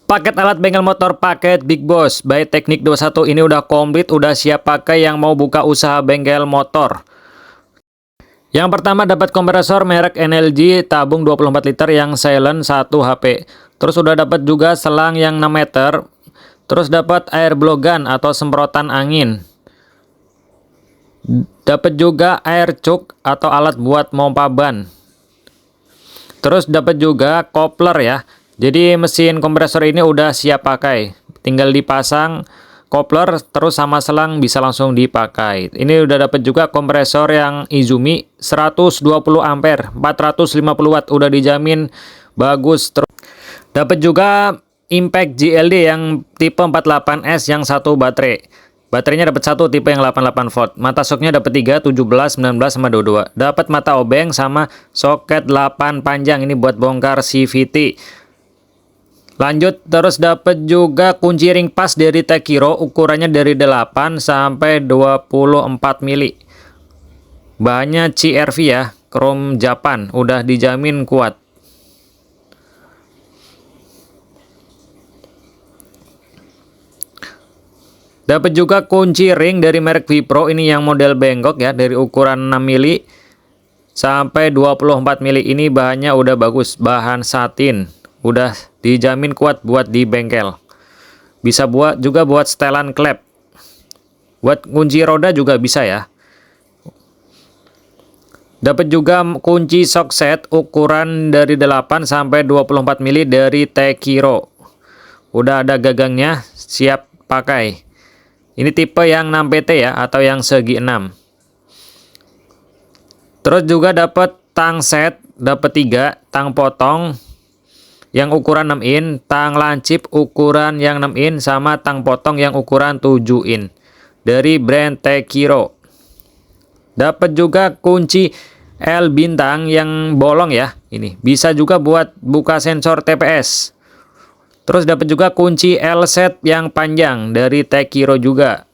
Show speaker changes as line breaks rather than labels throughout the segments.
Paket alat bengkel motor paket Big Boss by Teknik 21 ini udah komplit, udah siap pakai yang mau buka usaha bengkel motor. Yang pertama dapat kompresor merek NLG tabung 24 liter yang silent 1 HP. Terus udah dapat juga selang yang 6 meter. Terus dapat air blogan atau semprotan angin. Dapat juga air cuk atau alat buat pompa ban. Terus dapat juga kopler ya. Jadi mesin kompresor ini udah siap pakai. Tinggal dipasang kopler terus sama selang bisa langsung dipakai. Ini udah dapat juga kompresor yang Izumi 120 ampere, 450 watt, udah dijamin bagus. Terus dapat juga Impact GLD yang tipe 48S yang satu baterai. Baterainya dapat satu tipe yang 88 volt. Mata soknya dapat 3, 17, 19 sama 22. Dapat mata obeng sama soket 8 panjang ini buat bongkar CVT. Lanjut, terus dapat juga kunci ring pas dari Tekiro, ukurannya dari 8 sampai 24 mili. Bahannya CRV ya, krom Japan, udah dijamin kuat. Dapat juga kunci ring dari merek Vipro, ini yang model bengkok ya, dari ukuran 6 mili sampai 24 mili. Ini bahannya udah bagus, bahan satin. Udah dijamin kuat buat di bengkel. Bisa buat juga buat setelan klep. Buat kunci roda juga bisa ya. Dapat juga kunci shock set ukuran dari 8 sampai 24 mili dari Tekiro. Udah ada gagangnya, siap pakai. Ini tipe yang 6PT ya, atau yang segi 6. Terus juga dapat tang set, dapat 3 tang potong yang ukuran 6 in, tang lancip ukuran yang 6 in, sama tang potong yang ukuran 7 in dari brand Tekiro. Dapat juga kunci L bintang yang bolong ya, ini bisa juga buat buka sensor TPS. Terus dapat juga kunci L set yang panjang dari Tekiro juga.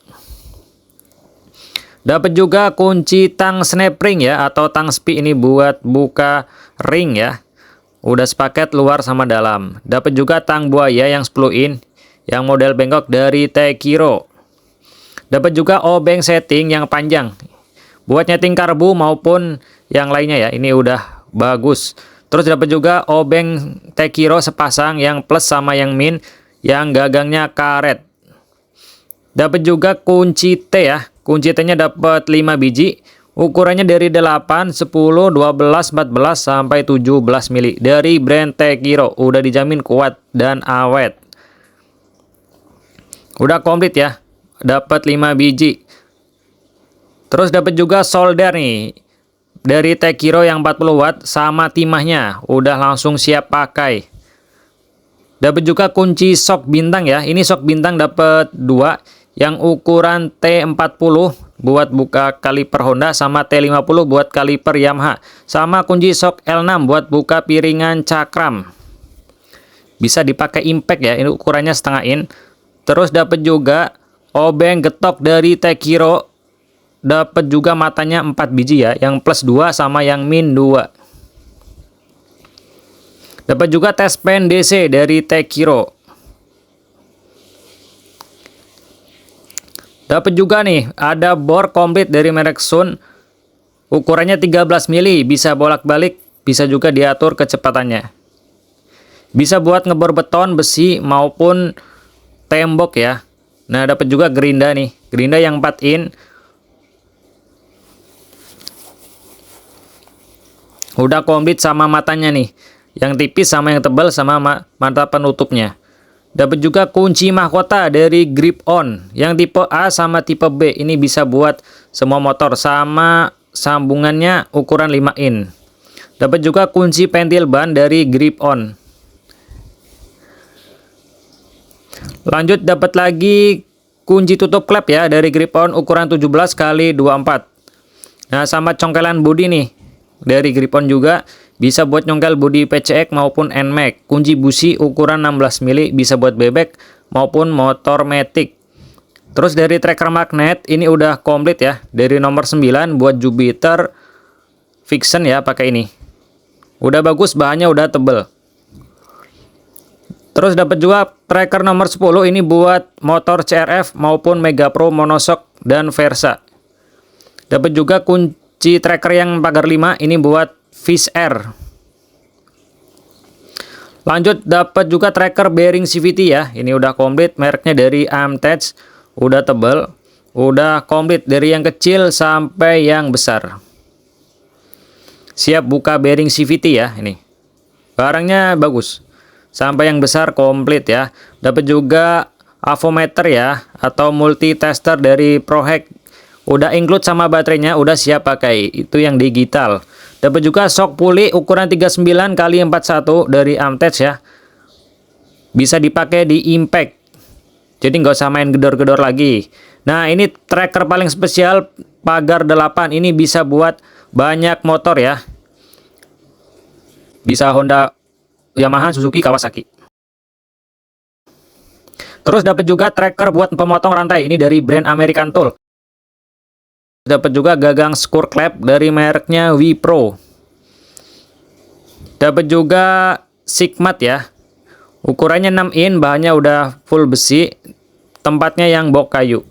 Dapat juga kunci tang snap ring ya, atau tang spi, ini buat buka ring ya. Udah sepaket luar sama dalam. Dapat juga tang buaya yang 10 in yang model bengkok dari Tekiro. Dapat juga obeng setting yang panjang buat nyeting karbu maupun yang lainnya ya. Ini udah bagus. Terus dapat juga obeng Tekiro sepasang yang plus sama yang min yang gagangnya karet. Dapat juga kunci T ya. Kunci T-nya dapat 5 biji. Ukurannya dari 8, 10, 12, 14 sampai 17 mili dari brand Tekiro. Udah dijamin kuat dan awet. Udah komplit ya. Dapat 5 biji. Terus dapat juga solder nih dari Tekiro yang 40 watt sama timahnya. Udah langsung siap pakai. Dapat juga kunci sok bintang ya. Ini sok bintang dapat 2 yang ukuran T40 buat buka kaliper Honda, sama T50 buat kaliper Yamaha, sama kunci sok L6 buat buka piringan cakram. Bisa dipakai impact ya, ini ukurannya setengah in. Terus dapat juga obeng getok dari Tekiro. Dapat juga matanya 4 biji ya, yang plus 2 sama yang min 2. Dapat juga tes pen DC dari Tekiro. Dapat juga nih, ada bor komplit dari merek Sun. Ukurannya 13 mili, bisa bolak-balik, bisa juga diatur kecepatannya. Bisa buat ngebor beton, besi, maupun tembok ya. Nah, dapat juga gerinda nih, gerinda yang 4 in. Udah komplit sama matanya nih, yang tipis sama yang tebal sama mata penutupnya. Dapat juga kunci mahkota dari Grip On yang tipe A sama tipe B. Ini bisa buat semua motor, sama sambungannya ukuran 5 in. Dapat juga kunci pentil ban dari Grip On. Lanjut dapat lagi kunci tutup klep ya dari Grip On ukuran 17 x 24. Nah, sama congkelan bodi nih dari Grip On juga. Bisa buat nyongkel bodi PCX maupun NMAX. Kunci busi ukuran 16 mili, bisa buat bebek maupun motor matic. Terus dari tracker magnet ini udah komplit ya. Dari nomor 9 buat Jupiter Vixen ya, pakai ini. Udah bagus, bahannya udah tebel. Terus dapat juga tracker nomor 10 ini buat motor CRF maupun Mega Pro monoshock dan Versa. Dapat juga kunci tracker yang pagar 5 ini buat Fish Air. Lanjut dapat juga tracker bearing CVT ya. Ini udah komplit, mereknya dari Amtech, udah tebal, udah komplit dari yang kecil sampai yang besar. Siap buka bearing CVT ya ini. Barangnya bagus. Sampai yang besar komplit ya. Dapat juga avometer ya atau multitester dari ProHack. Udah include sama baterainya, udah siap pakai. Itu yang digital. Dapat juga shock pulley ukuran 39x41 dari Amtech ya. Bisa dipakai di impact. Jadi nggak usah main gedor-gedor lagi. Nah, ini tracker paling spesial pagar 8. Ini bisa buat banyak motor ya. Bisa Honda, Yamaha, Suzuki, Kawasaki. Terus dapat juga tracker buat pemotong rantai. Ini dari brand American Tool. Dapat juga gagang skru klep dari mereknya Wipro. Dapat juga Sigmat ya. Ukurannya 6 in, bahannya udah full besi. Tempatnya yang box kayu.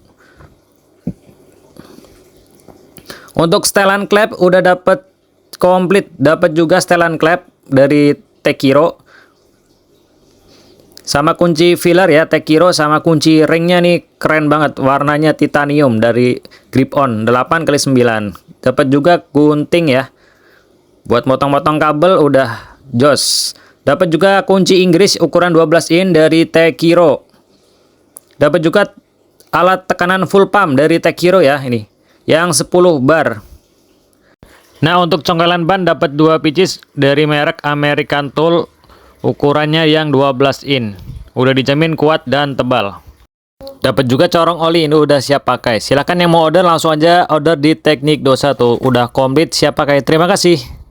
Untuk setelan klep udah dapat komplit. Dapat juga setelan klep dari Tekiro. Sama kunci filler ya, Tekiro sama kunci ringnya nih keren banget. Warnanya titanium dari Grip On 8x9. Dapat juga gunting ya. Buat motong-motong kabel udah jos. Dapat juga kunci Inggris ukuran 12 in dari Tekiro. Dapat juga alat tekanan full pump dari Tekiro ya ini. Yang 10 bar. Nah, untuk congkelan ban dapat 2 pieces dari merek American Tool, ukurannya yang 12 in. Udah dijamin kuat dan tebal. Dapat juga corong oli, ini udah siap pakai. Silahkan yang mau order langsung aja order di Teknik 21. Udah komplit siap pakai. Terima kasih.